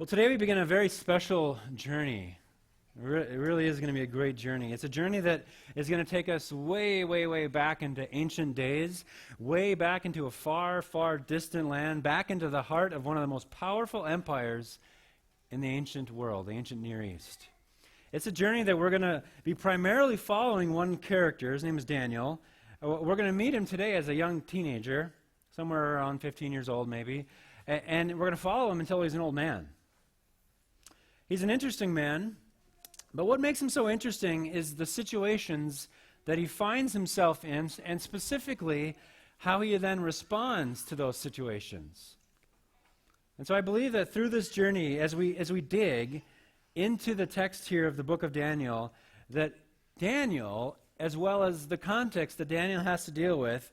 Well, today we begin a very special journey. It really is going to be a great journey. It's a journey that is going to take us way, way, way back into ancient days, way back into a far, far distant land, back into the heart of one of the most powerful empires in the ancient world, the ancient Near East. It's a journey that we're going to be primarily following one character. His name is Daniel. We're going to meet him today as a young teenager, somewhere around 15 years old maybe, and we're going to follow him until he's an old man. He's an interesting man, but what makes him so interesting is the situations that he finds himself in, and specifically how he then responds to those situations. And so I believe that through this journey, as we dig into the text here of the book of Daniel, that Daniel, as well as the context that Daniel has to deal with,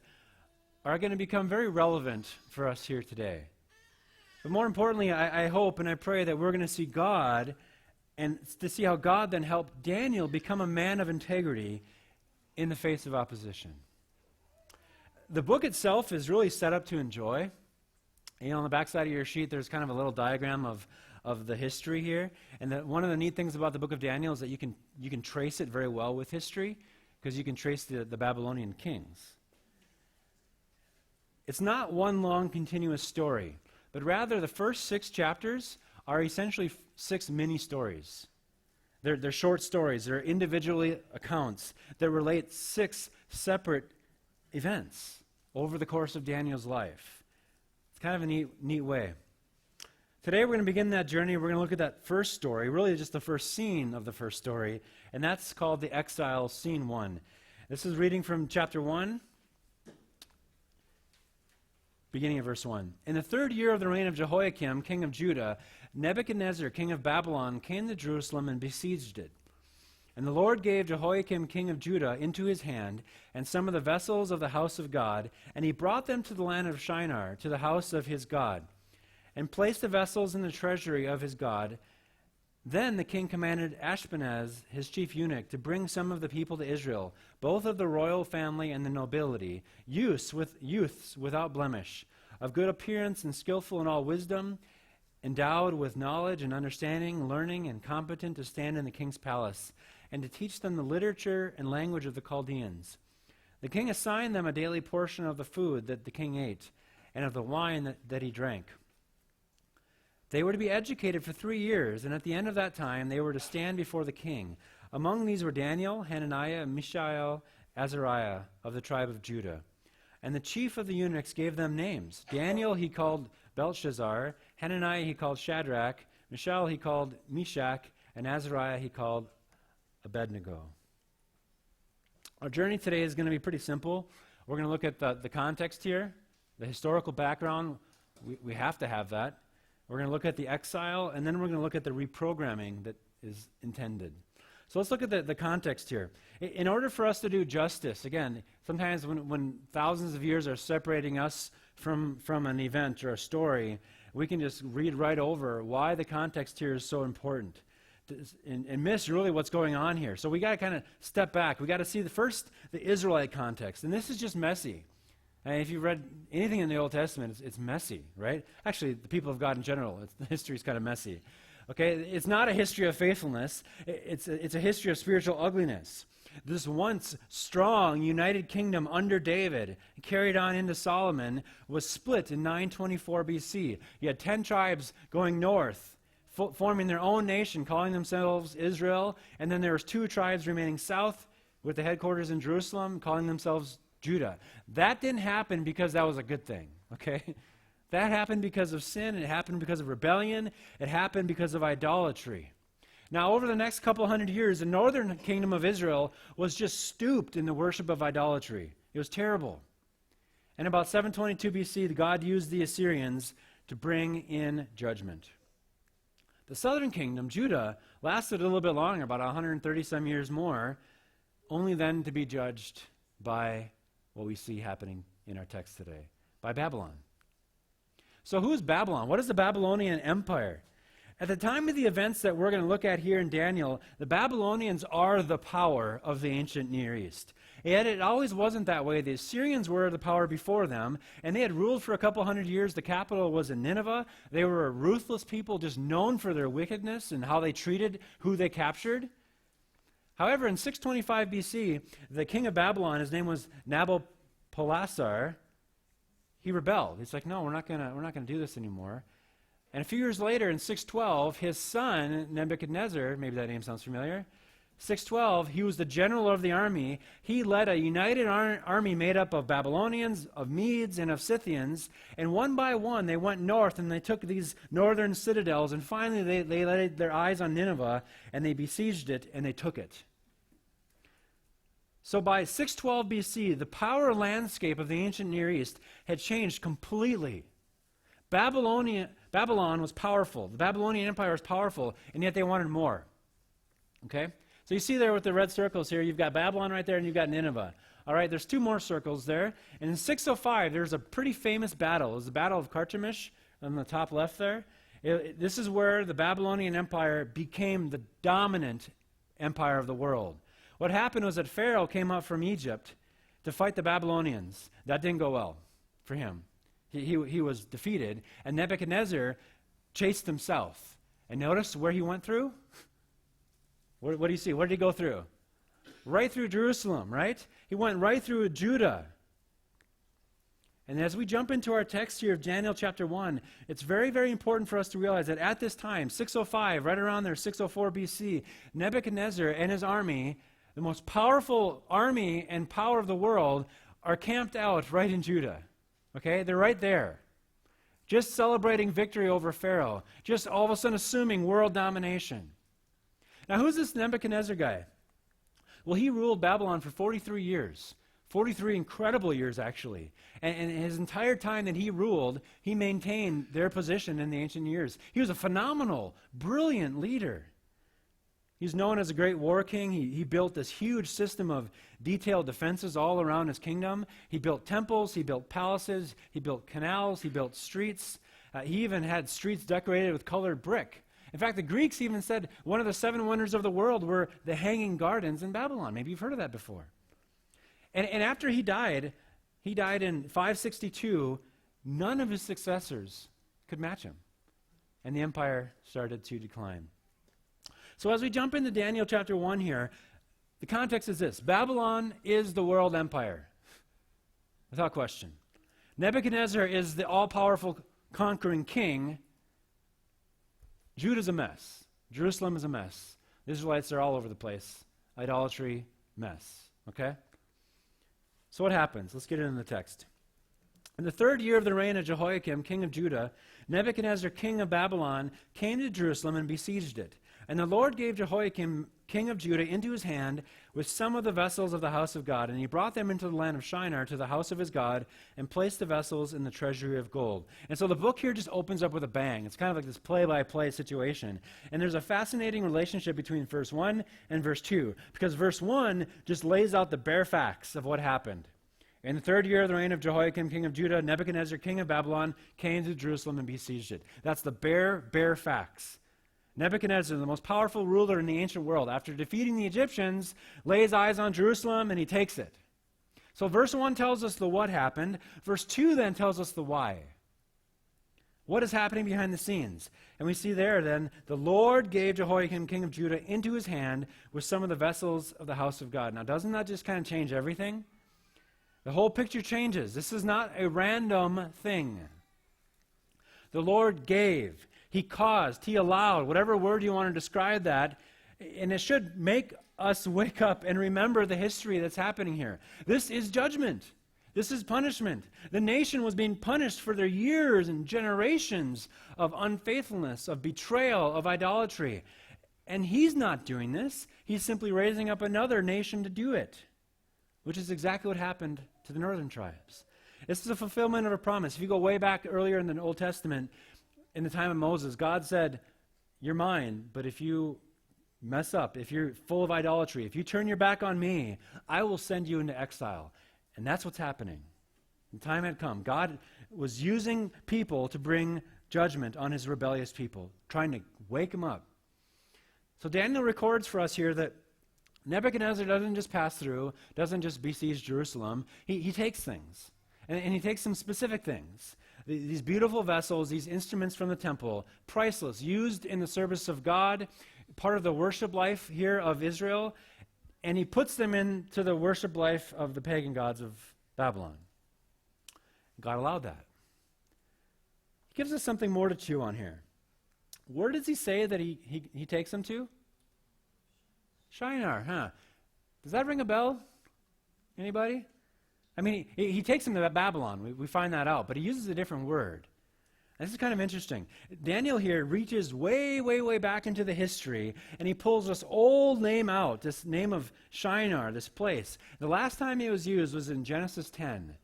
are going to become very relevant for us here today. But more importantly, I hope and I pray that we're going to see God, and to see how God then helped Daniel become a man of integrity in the face of opposition. The book itself is really set up to enjoy. You know, on the backside of your sheet, there's kind of a little diagram of the history here. And one of the neat things about the book of Daniel is that you can trace it very well with history, because you can trace the Babylonian kings. It's not one long continuous story, but rather the first 6 chapters are essentially 6 mini stories. They're short stories. They're individually accounts that relate 6 separate events over the course of Daniel's life. It's kind of a neat way. Today we're going to begin that journey. We're going to look at that first story, really just the first scene of the first story, and that's called the Exile, Scene 1. This is reading from chapter 1, beginning of verse 1. In the 3rd year of the reign of Jehoiakim, king of Judah, Nebuchadnezzar, king of Babylon, came to Jerusalem and besieged it. And the Lord gave Jehoiakim, king of Judah, into his hand, and some of the vessels of the house of God, and he brought them to the land of Shinar, to the house of his God, and placed the vessels in the treasury of his God. Then the king commanded Ashpenaz, his chief eunuch, to bring some of the people to Israel, both of the royal family and the nobility, youths without blemish, of good appearance and skillful in all wisdom, endowed with knowledge and understanding, learning, and competent to stand in the king's palace, and to teach them the literature and language of the Chaldeans. The king assigned them a daily portion of the food that the king ate, and of the wine that he drank. They were to be educated for 3 years, and at the end of that time they were to stand before the king. Among these were Daniel, Hananiah, Mishael, Azariah, of the tribe of Judah. And the chief of the eunuchs gave them names. Daniel he called Belshazzar, Hananiah he called Shadrach, Mishael he called Meshach, and Azariah he called Abednego. Our journey today is going to be pretty simple. We're going to look at the context here, the historical background. We have to have that. We're going to look at the exile, and then we're going to look at the reprogramming that is intended. So let's look at the context here. In order for us to do justice, again, sometimes when thousands of years are separating us from an event or a story, we can just read right over why the context here is so important and miss really what's going on here. So we got to kind of step back. We got to see the Israelite context, and this is just messy. And if you've read anything in the Old Testament, it's messy, right? Actually, the people of God in general, the history is kind of messy. Okay, it's not a history of faithfulness. It's a history of spiritual ugliness. This once strong, united kingdom under David, carried on into Solomon, was split in 924 BC. You had 10 tribes going north, forming their own nation, calling themselves Israel, and then there was 2 tribes remaining south with the headquarters in Jerusalem, calling themselves Judah. That didn't happen because that was a good thing, okay? That happened because of sin. It happened because of rebellion. It happened because of idolatry. Now, over the next couple hundred years, the northern kingdom of Israel was just stooped in the worship of idolatry. It was terrible. And about 722 BC, God used the Assyrians to bring in judgment. The southern kingdom, Judah, lasted a little bit longer, about 130 some years more, only then to be judged by what we see happening in our text today, by Babylon. So who's Babylon? What is the Babylonian Empire? At the time of the events that we're going to look at here in Daniel, the Babylonians are the power of the ancient Near East. Yet it always wasn't that way. The Assyrians were the power before them, and they had ruled for a couple hundred years. The capital was in Nineveh. They were a ruthless people, just known for their wickedness and how they treated who they captured. However, in 625 BC, the king of Babylon, his name was Nabopolassar, he rebelled. He's like, no, we're not gonna do this anymore. And a few years later, in 612, his son, Nebuchadnezzar, maybe that name sounds familiar, 612, he was the general of the army. He led a united army made up of Babylonians, of Medes, and of Scythians. And one by one, they went north, and they took these northern citadels. And finally, they laid their eyes on Nineveh, and they besieged it, and they took it. So by 612 BC, the power landscape of the ancient Near East had changed completely. Babylon was powerful. The Babylonian Empire was powerful, and yet they wanted more. Okay? So you see there with the red circles here, you've got Babylon right there, and you've got Nineveh. All right, there's two more circles there. And in 605, there's a pretty famous battle. It was the Battle of Carchemish on the top left there. This is where the Babylonian Empire became the dominant empire of the world. What happened was that Pharaoh came up from Egypt to fight the Babylonians. That didn't go well for him. He was defeated, and Nebuchadnezzar chased himself. And notice where he went through? What do you see? Where did he go through? Right through Jerusalem, right? He went right through Judah. And as we jump into our text here of Daniel chapter 1, it's very, very important for us to realize that at this time, 605, right around there, 604 BC, Nebuchadnezzar and his army, the most powerful army and power of the world, are camped out right in Judah. Okay? They're right there. Just celebrating victory over Pharaoh. Just all of a sudden assuming world domination. Now, who's this Nebuchadnezzar guy? Well, he ruled Babylon for 43 years. 43 incredible years, actually. And his entire time that he ruled, he maintained their position in the ancient years. He was a phenomenal, brilliant leader. He's known as a great war king. He built this huge system of detailed defenses all around his kingdom. He built temples, he built palaces, he built canals, he built streets. He even had streets decorated with colored brick. In fact, the Greeks even said one of the 7 wonders of the world were the hanging gardens in Babylon. Maybe you've heard of that before. And after he died in 562, none of his successors could match him. And the empire started to decline. So as we jump into Daniel chapter 1 here, the context is this. Babylon is the world empire, without question. Nebuchadnezzar is the all-powerful conquering king. Judah's a mess. Jerusalem is a mess. The Israelites are all over the place. Idolatry, mess. Okay? So what happens? Let's get into the text. In the 3rd year of the reign of Jehoiakim, king of Judah, Nebuchadnezzar, king of Babylon, came to Jerusalem and besieged it. And the Lord gave Jehoiakim, king of Judah, into his hand with some of the vessels of the house of God. And he brought them into the land of Shinar to the house of his God and placed the vessels in the treasury of gold. And so the book here just opens up with a bang. It's kind of like this play-by-play situation. And there's a fascinating relationship between verse 1 and verse 2. Because verse 1 just lays out the bare facts of what happened. In the 3rd year of the reign of Jehoiakim, king of Judah, Nebuchadnezzar, king of Babylon, came to Jerusalem and besieged it. That's the bare facts. Nebuchadnezzar, the most powerful ruler in the ancient world, after defeating the Egyptians, lays eyes on Jerusalem and he takes it. So verse 1 tells us the what happened. Verse 2 then tells us the why. What is happening behind the scenes? And we see there then, the Lord gave Jehoiakim, king of Judah, into his hand with some of the vessels of the house of God. Now, doesn't that just kind of change everything? The whole picture changes. This is not a random thing. The Lord gave. He caused, he allowed, whatever word you want to describe that, and it should make us wake up and remember the history that's happening here. This is judgment. This is punishment. The nation was being punished for their years and generations of unfaithfulness, of betrayal, of idolatry. And he's not doing this. He's simply raising up another nation to do it, which is exactly what happened to the northern tribes. This is a fulfillment of a promise. If you go way back earlier in the Old Testament, in the time of Moses, God said, you're mine, but if you mess up, if you're full of idolatry, if you turn your back on me, I will send you into exile. And that's what's happening. The time had come. God was using people to bring judgment on his rebellious people, trying to wake them up. So Daniel records for us here that Nebuchadnezzar doesn't just pass through, doesn't just besiege Jerusalem. He takes things, and he takes some specific things. These beautiful vessels, these instruments from the temple, priceless, used in the service of God, part of the worship life here of Israel, and he puts them into the worship life of the pagan gods of Babylon. God allowed that. He gives us something more to chew on here. Where does he say that he takes them to? Shinar, huh? Does that ring a bell? Anybody? I mean, he takes them to Babylon. We find that out, but he uses a different word. And this is kind of interesting. Daniel here reaches way, way, way back into the history, and he pulls this old name out, this name of Shinar, this place. The last time it was used was in Genesis 10,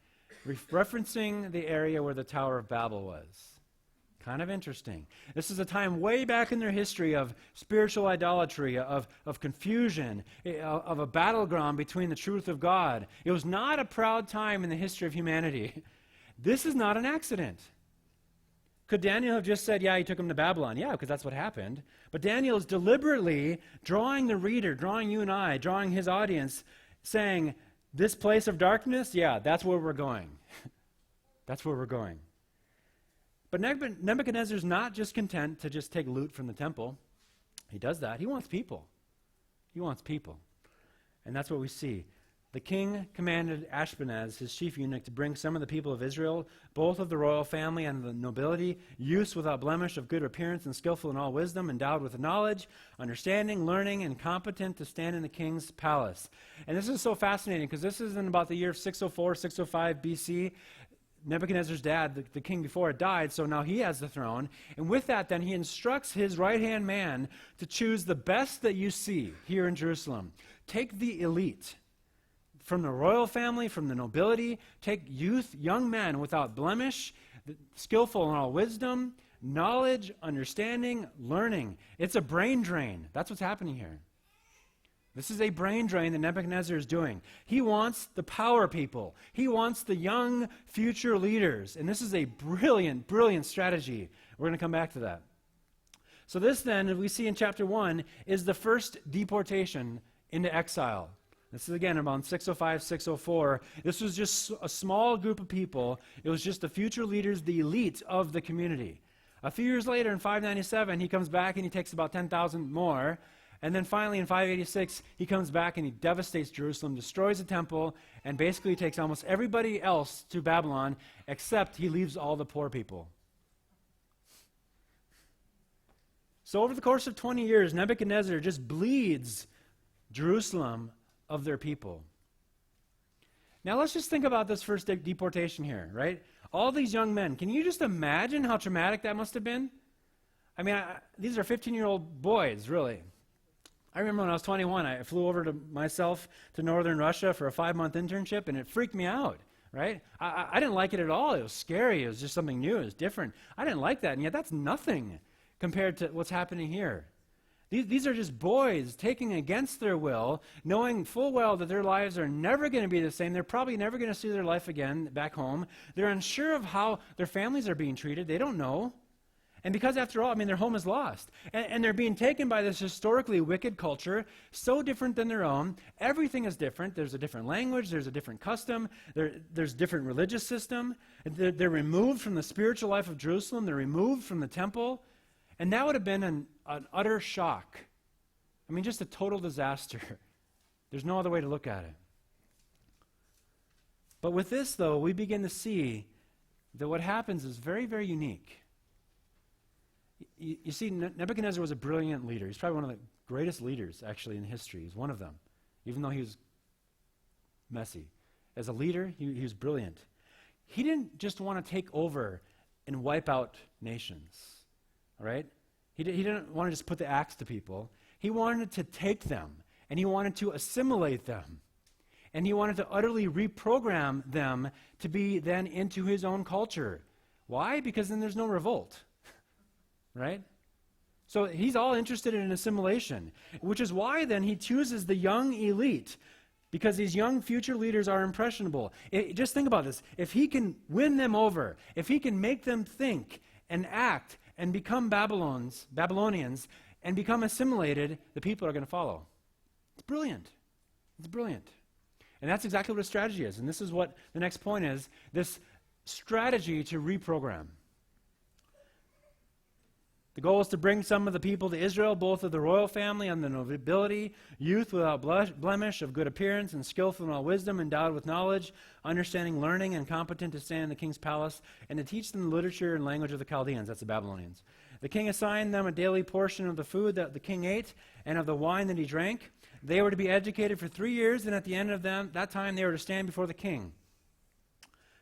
referencing the area where the Tower of Babel was. Kind of interesting. This is a time way back in their history of spiritual idolatry, of confusion, of a battleground between the truth of God. It was not a proud time in the history of humanity. This is not an accident. Could Daniel have just said, yeah, he took him to Babylon? Yeah, because that's what happened. But Daniel is deliberately drawing the reader, drawing you and I, drawing his audience, saying, this place of darkness, yeah, that's where we're going. That's where we're going. But Nebuchadnezzar's not just content to just take loot from the temple. He does that. He wants people. He wants people. And that's what we see. The king commanded Ashpenaz, his chief eunuch, to bring some of the people of Israel, both of the royal family and the nobility, youths without blemish, of good appearance and skillful in all wisdom, endowed with knowledge, understanding, learning, and competent to stand in the king's palace. And this is so fascinating because this is in about the year 604, 605 BC. Nebuchadnezzar's dad, the king before it, died, so now he has the throne. And with that, then, he instructs his right-hand man to choose the best that you see here in Jerusalem. Take the elite from the royal family, from the nobility. Take youth, young men without blemish, skillful in all wisdom, knowledge, understanding, learning. It's a brain drain. That's what's happening here. This is a brain drain that Nebuchadnezzar is doing. He wants the power people. He wants the young future leaders. And this is a brilliant, brilliant strategy. We're going to come back to that. So this then, as we see in chapter 1, is the first deportation into exile. This is again around 605, 604. This was just a small group of people. It was just the future leaders, the elite of the community. A few years later, in 597, he comes back and he takes about 10,000 more. And then finally in 586, he comes back and he devastates Jerusalem, destroys the temple, and basically takes almost everybody else to Babylon, except he leaves all the poor people. So over the course of 20 years, Nebuchadnezzar just bleeds Jerusalem of their people. Now let's just think about this first deportation here, right? All these young men, can you just imagine how traumatic that must have been? I mean, these are 15-year-old boys, really. I remember when I was 21, I flew over to myself to northern Russia for a 5-month internship, and it freaked me out, right? I didn't like it at all. It was scary. It was just something new. It was different. I didn't like that, and yet that's nothing compared to what's happening here. These are just boys taking against their will, knowing full well that their lives are never going to be the same. They're probably never going to see their life again back home. They're unsure of how their families are being treated. They don't know. And because, after all, I mean, their home is lost. And they're being taken by this historically wicked culture, so different than their own. Everything is different. There's a different language. There's a different custom. There's different religious system. They're removed from the spiritual life of Jerusalem. They're removed from the temple. And that would have been an utter shock. I mean, just a total disaster. There's no other way to look at it. But with this, though, we begin to see that what happens is very, very unique. You see, Nebuchadnezzar was a brilliant leader. He's probably one of the greatest leaders, actually, in history. He's one of them, even though he was messy. As a leader, he was brilliant. He didn't just want to take over and wipe out nations, all right? He didn't want to just put the axe to people. He wanted to take them, and he wanted to assimilate them. And he wanted to utterly reprogram them to be then into his own culture. Why? Because then there's no revolt. Right? So he's all interested in assimilation, which is why then he chooses the young elite, because these young future leaders are impressionable. Just think about this. If he can win them over, if he can make them think and act and become Babylonians and become assimilated, the people are going to follow. It's brilliant. It's brilliant. And that's exactly what a strategy is. And this is what the next point is, this strategy to reprogram. The goal is to bring some of the people to Israel, both of the royal family and the nobility, youth without blemish, of good appearance, and skillful in all wisdom, endowed with knowledge, understanding, learning, and competent to stand in the king's palace, and to teach them the literature and language of the Chaldeans, that's the Babylonians. The king assigned them a daily portion of the food that the king ate and of the wine that he drank. They were to be educated for 3 years, and at the end of that time they were to stand before the king.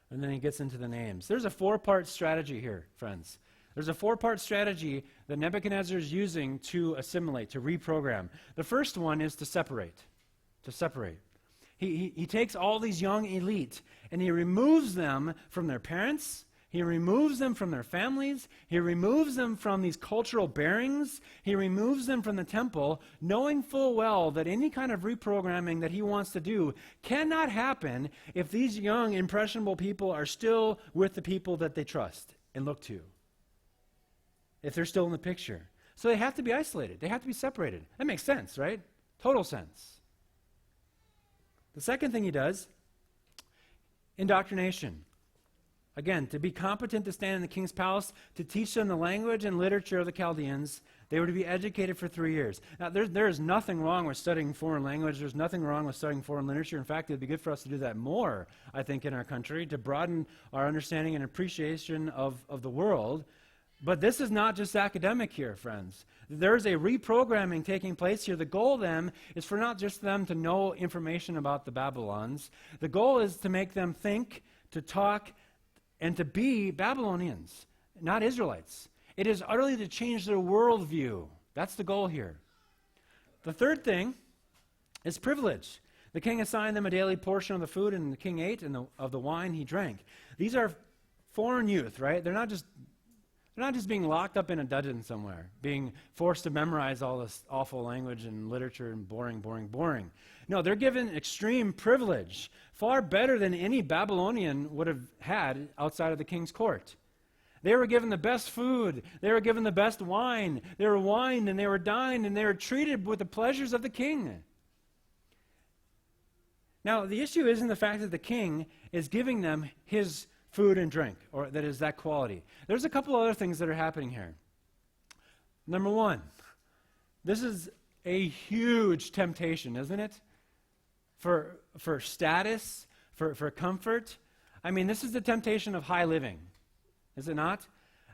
And then he gets into the names. There's a 4-part strategy here, friends. There's a 4-part strategy that Nebuchadnezzar is using to assimilate, to reprogram. The first one is to separate. To separate. He takes all these young elite and he removes them from their parents. He removes them from their families. He removes them from these cultural bearings. He removes them from the temple, knowing full well that any kind of reprogramming that he wants to do cannot happen if these young, impressionable people are still with the people that they trust and look to, if they're still in the picture. So they have to be isolated. They have to be separated. That makes sense, right? Total sense. The second thing he does, indoctrination. Again, to be competent to stand in the king's palace, to teach them the language and literature of the Chaldeans, they were to be educated for 3 years. Now, there is nothing wrong with studying foreign language. There's nothing wrong with studying foreign literature. In fact, it would be good for us to do that more, I think, in our country, to broaden our understanding and appreciation of the world. But this is not just academic here, friends. There's a reprogramming taking place here. The goal then is for not just them to know information about the Babylons. The goal is to make them think, to talk, and to be Babylonians, not Israelites. It is utterly to change their worldview. That's the goal here. The third thing is privilege. The king assigned them a daily portion of the food, and the king ate, and of the wine he drank. These are foreign youth, right? They're not just being locked up in a dungeon somewhere, being forced to memorize all this awful language and literature and boring. No, they're given extreme privilege, far better than any Babylonian would have had outside of the king's court. They were given the best food. They were given the best wine. They were wined and they were dined and they were treated with the pleasures of the king. Now, the issue isn't the fact that the king is giving them his food and drink, or that is that quality. There's a couple other things that are happening here. Number one, this is a huge temptation, isn't it? For status, for comfort. I mean, this is the temptation of high living, is it not?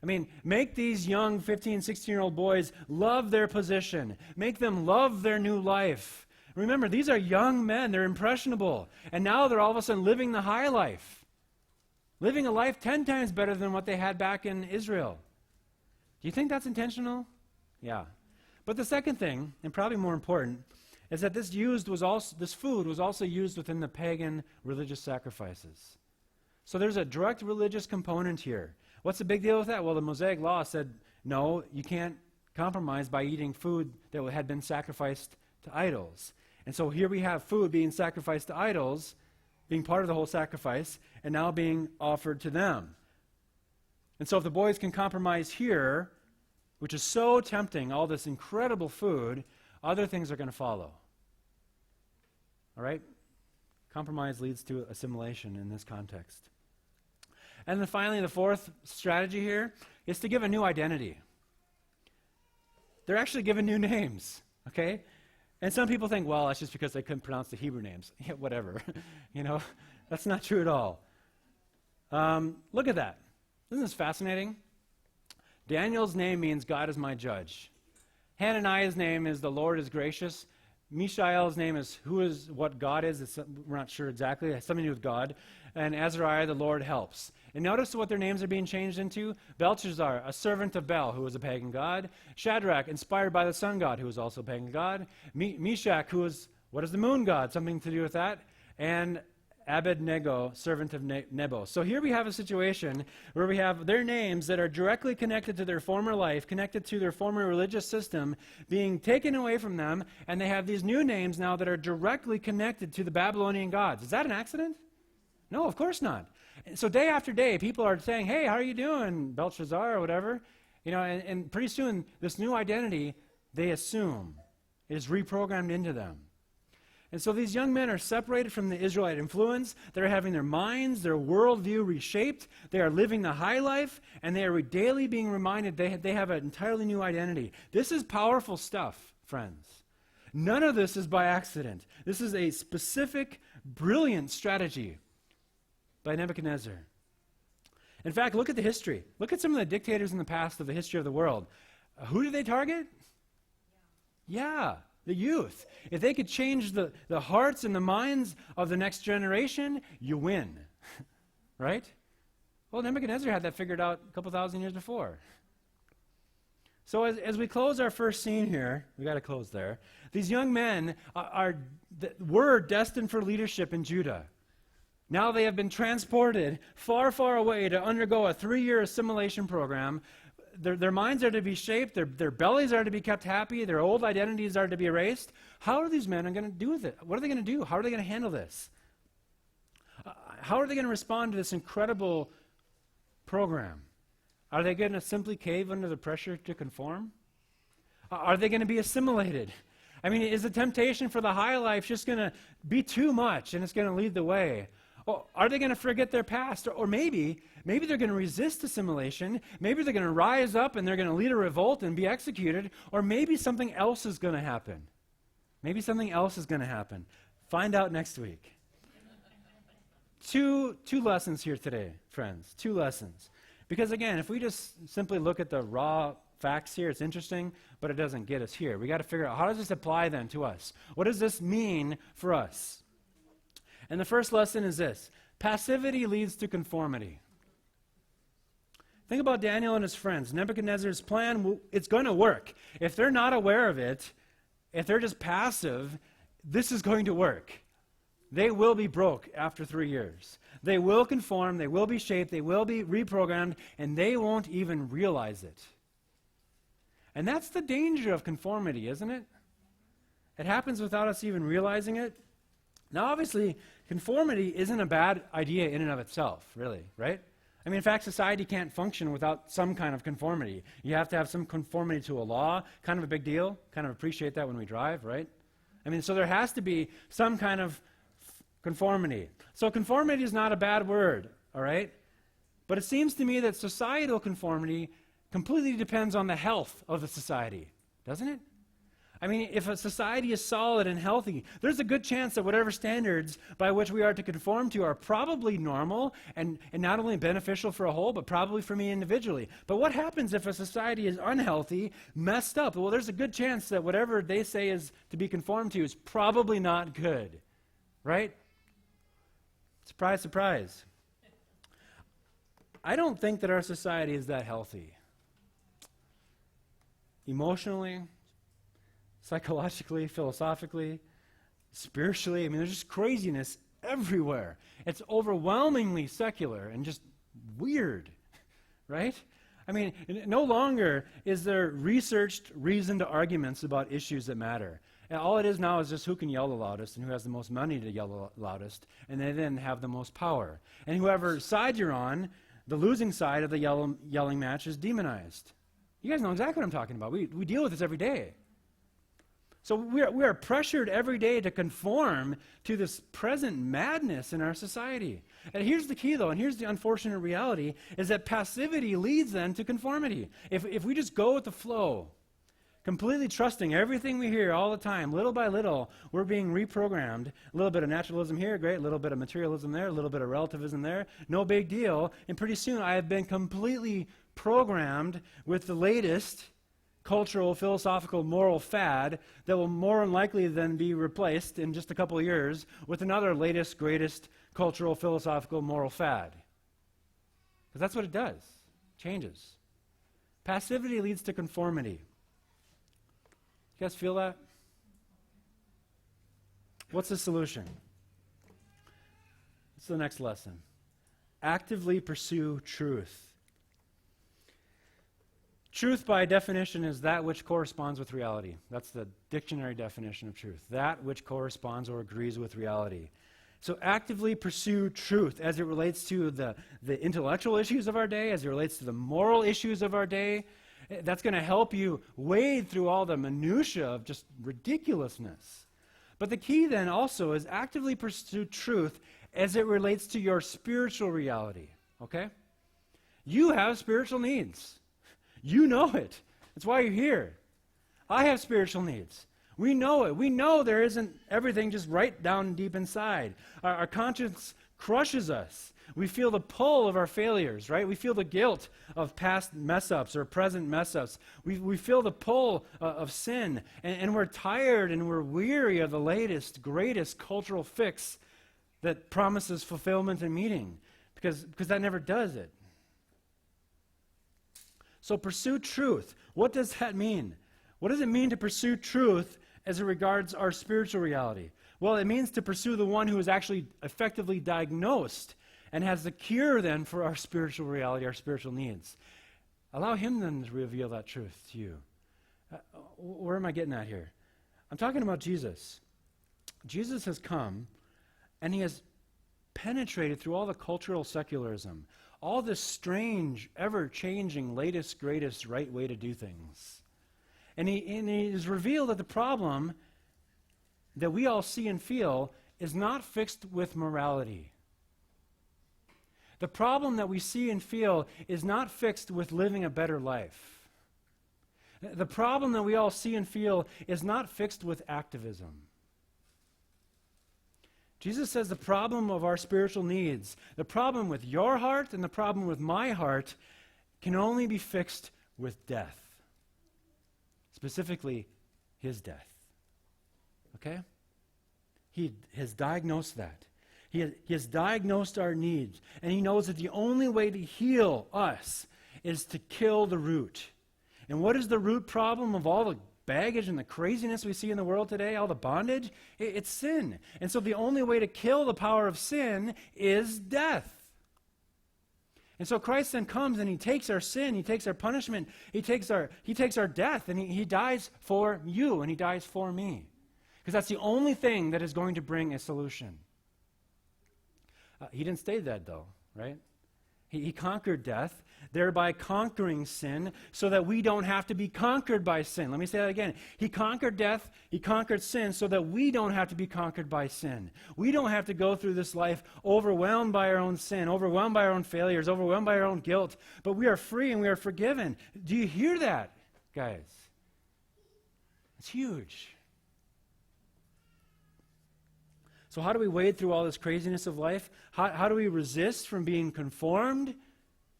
I mean, make these young 15, 16-year-old boys love their position. Make them love their new life. Remember, these are young men. They're impressionable. And now they're all of a sudden living the high life. Living a life 10 times better than what they had back in Israel. Do you think that's intentional? Yeah. But the second thing, and probably more important, is that this food was also used within the pagan religious sacrifices. So there's a direct religious component here. What's the big deal with that? Well, the Mosaic law said, no, you can't compromise by eating food that had been sacrificed to idols. And so here we have food being sacrificed to idols, being part of the whole sacrifice, and now being offered to them. And so if the boys can compromise here, which is so tempting, all this incredible food, other things are going to follow. All right? Compromise leads to assimilation in this context. And then finally, the fourth strategy here is to give a new identity. They're actually given new names, okay? And some people think, well, that's just because they couldn't pronounce the Hebrew names. Yeah, whatever. That's not true at all. Look at that. Isn't this fascinating? Daniel's name means God is my judge. Hananiah's name is the Lord is gracious. Mishael's name is who is what God is. We're not sure exactly. It has something to do with God. And Azariah, the Lord helps. And notice what their names are being changed into. Belshazzar, a servant of Bel, who was a pagan god. Shadrach, inspired by the sun god, who was also a pagan god. Meshach, who is, what is the moon god? Something to do with that. And Abednego, servant of Nebo. So here we have a situation where we have their names that are directly connected to their former life, connected to their former religious system, being taken away from them, and they have these new names now that are directly connected to the Babylonian gods. Is that an accident? No, of course not. So day after day, people are saying, hey, how are you doing, Belshazzar, or whatever? And pretty soon, this new identity, they assume, is reprogrammed into them. And so these young men are separated from the Israelite influence. They're having their minds, their worldview reshaped. They are living the high life, and they are daily being reminded they have an entirely new identity. This is powerful stuff, friends. None of this is by accident. This is a specific, brilliant strategy by Nebuchadnezzar. In fact, look at the history. Look at some of the dictators in the past of the history of the world. Who did they target? Yeah, the youth. If they could change the hearts and the minds of the next generation, you win. Right? Well, Nebuchadnezzar had that figured out a couple thousand years before. So as we close our first scene here, we got to close there. These young men were destined for leadership in Judah. Now they have been transported far, far away to undergo a 3-year assimilation program. Their minds are to be shaped. Their bellies are to be kept happy. Their old identities are to be erased. How are these men going to do with it? What are they going to do? How are they going to handle this? How are they going to respond to this incredible program? Are they going to simply cave under the pressure to conform? Are they going to be assimilated? I mean, is the temptation for the high life just going to be too much and it's going to lead the way? Or are they going to forget their past? Or maybe they're going to resist assimilation. Maybe they're going to rise up and they're going to lead a revolt and be executed. Or maybe something else is going to happen. Maybe something else is going to happen. Find out next week. Two lessons here today, friends. 2 lessons. Because again, if we just simply look at the raw facts here, it's interesting, but it doesn't get us here. We got to figure out, how does this apply then to us? What does this mean for us? And the first lesson is this: passivity leads to conformity. Think about Daniel and his friends. Nebuchadnezzar's plan, it's going to work. If they're not aware of it, if they're just passive, this is going to work. They will be broke after 3 years. They will conform, they will be shaped, they will be reprogrammed, and they won't even realize it. And that's the danger of conformity, isn't it? It happens without us even realizing it. Now, obviously, conformity isn't a bad idea in and of itself, really, right? I mean, in fact, society can't function without some kind of conformity. You have to have some conformity to a law, kind of a big deal. Kind of appreciate that when we drive, right? I mean, so there has to be some kind of conformity. So conformity is not a bad word, all right? But it seems to me that societal conformity completely depends on the health of the society, doesn't it? I mean, if a society is solid and healthy, there's a good chance that whatever standards by which we are to conform to are probably normal and not only beneficial for a whole, but probably for me individually. But what happens if a society is unhealthy, messed up? Well, there's a good chance that whatever they say is to be conformed to is probably not good, right? Surprise, surprise. I don't think that our society is that healthy. Emotionally, psychologically, philosophically, spiritually. I mean, there's just craziness everywhere. It's overwhelmingly secular and just weird, right? I mean, no longer is there researched, reasoned arguments about issues that matter. And all it is now is just who can yell the loudest and who has the most money to yell the loudest, and they then have the most power. And whoever side you're on, the losing side of the yelling match is demonized. You guys know exactly what I'm talking about. We deal with this every day. So we are pressured every day to conform to this present madness in our society. And here's the key, though, and here's the unfortunate reality, is that passivity leads then to conformity. If we just go with the flow, completely trusting everything we hear all the time, little by little, we're being reprogrammed. A little bit of naturalism here, great. A little bit of materialism there, a little bit of relativism there. No big deal. And pretty soon I have been completely programmed with the latest cultural, philosophical, moral fad that will more than likely then be replaced in just a couple of years with another latest, greatest cultural, philosophical, moral fad. Because that's what it does. Changes. Passivity leads to conformity. You guys feel that? What's the solution? What's the next lesson? Actively pursue truth. Truth, by definition, is that which corresponds with reality. That's the dictionary definition of truth. That which corresponds or agrees with reality. So actively pursue truth as it relates to the intellectual issues of our day, as it relates to the moral issues of our day. That's going to help you wade through all the minutia of just ridiculousness. But the key then also is actively pursue truth as it relates to your spiritual reality, okay? You have spiritual needs. You know it. That's why you're here. I have spiritual needs. We know it. We know there isn't everything just right down deep inside. Our conscience crushes us. We feel the pull of our failures, right? We feel the guilt of past mess-ups or present mess-ups. We feel the pull of sin, and we're tired and we're weary of the latest, greatest cultural fix that promises fulfillment and meaning, because that never does it. So pursue truth. What does that mean? What does it mean to pursue truth as it regards our spiritual reality? Well, it means to pursue the one who is actually effectively diagnosed and has the cure then for our spiritual reality, our spiritual needs. Allow him then to reveal that truth to you. Where am I getting at here? I'm talking about Jesus. Jesus has come and he has penetrated through all the cultural secularism, all this strange, ever-changing, latest, greatest, right way to do things. And he has revealed that the problem that we all see and feel is not fixed with morality. The problem that we see and feel is not fixed with living a better life. The problem that we all see and feel is not fixed with activism. Jesus says the problem of our spiritual needs, the problem with your heart and the problem with my heart, can only be fixed with death. Specifically, his death. Okay? He has diagnosed that. He has diagnosed our needs, and he knows that the only way to heal us is to kill the root. And what is the root problem of all the baggage and the craziness we see in the world today, all the bondage? It's sin. And so the only way to kill the power of sin is death. And so Christ then comes and he takes our sin, he takes our punishment, he takes our death, and he dies for you and he dies for me. Because that's the only thing that is going to bring a solution. He didn't stay dead though, right? He conquered death, thereby conquering sin so that we don't have to be conquered by sin. Let me say that again. He conquered death, he conquered sin so that we don't have to be conquered by sin. We don't have to go through this life overwhelmed by our own sin, overwhelmed by our own failures, overwhelmed by our own guilt, but we are free and we are forgiven. Do you hear that, guys? It's huge. So how do we wade through all this craziness of life? How do we resist from being conformed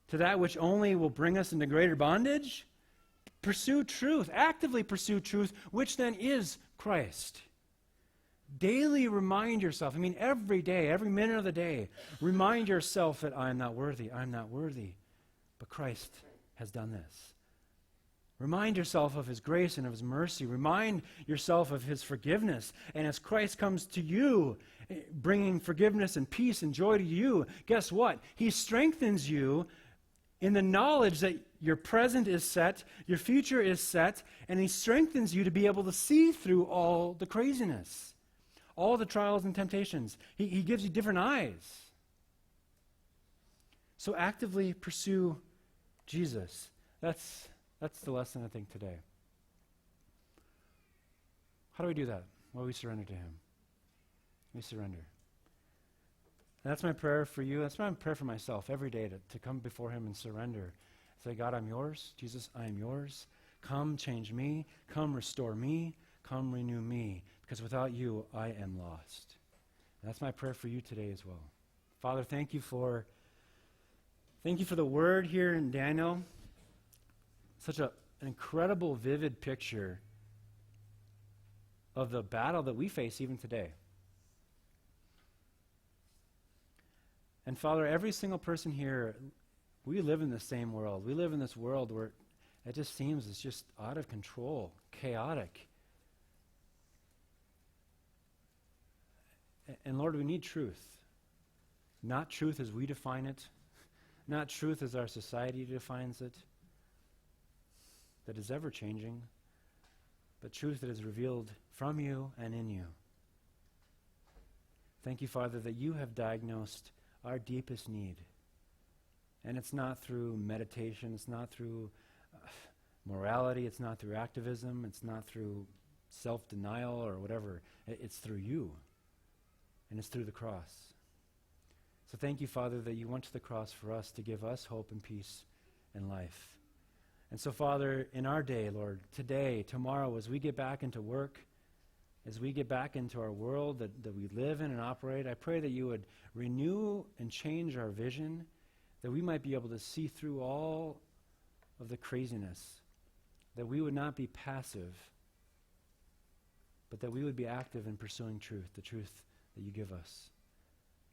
to that which only will bring us into greater bondage? Pursue truth. Actively pursue truth, which then is Christ. Daily remind yourself, every day, every minute of the day, remind yourself that I'm not worthy, but Christ has done this. Remind yourself of his grace and of his mercy. Remind yourself of his forgiveness. And as Christ comes to you, bringing forgiveness and peace and joy to you, guess what? He strengthens you in the knowledge that your present is set, your future is set, and he strengthens you to be able to see through all the craziness, all the trials and temptations. He gives you different eyes. So actively pursue Jesus. That's the lesson, I think, today. How do we do that? Well, we surrender to him. We surrender. And that's my prayer for you. That's my prayer for myself every day, to come before him and surrender. Say, God, I'm yours. Jesus, I am yours. Come change me. Come restore me. Come renew me. Because without you, I am lost. And that's my prayer for you today as well. Father, thank you for the word here in Daniel. Such an incredible, vivid picture of the battle that we face even today. And Father, every single person here, we live in the same world. We live in this world where it just seems it's just out of control, chaotic. And Lord, we need truth. Not truth as we define it, not truth as our society defines it, that is ever changing, but truth that is revealed from you and in you. Thank you, Father, that you have diagnosed our deepest need. And it's not through meditation, it's not through morality, it's not through activism, it's not through self-denial or whatever. It's through you, and it's through the cross. So thank you, Father, that you went to the cross for us to give us hope and peace and life. And so, Father, in our day, Lord, today, tomorrow, as we get back into work, as we get back into our world that we live in and operate, I pray that you would renew and change our vision, that we might be able to see through all of the craziness, that we would not be passive, but that we would be active in pursuing truth, the truth that you give us.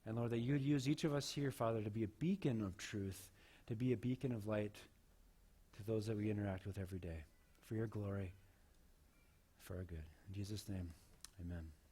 And Lord, that you would use each of us here, Father, to be a beacon of truth, to be a beacon of light to those that we interact with every day, for your glory, for our good. In Jesus' name, amen.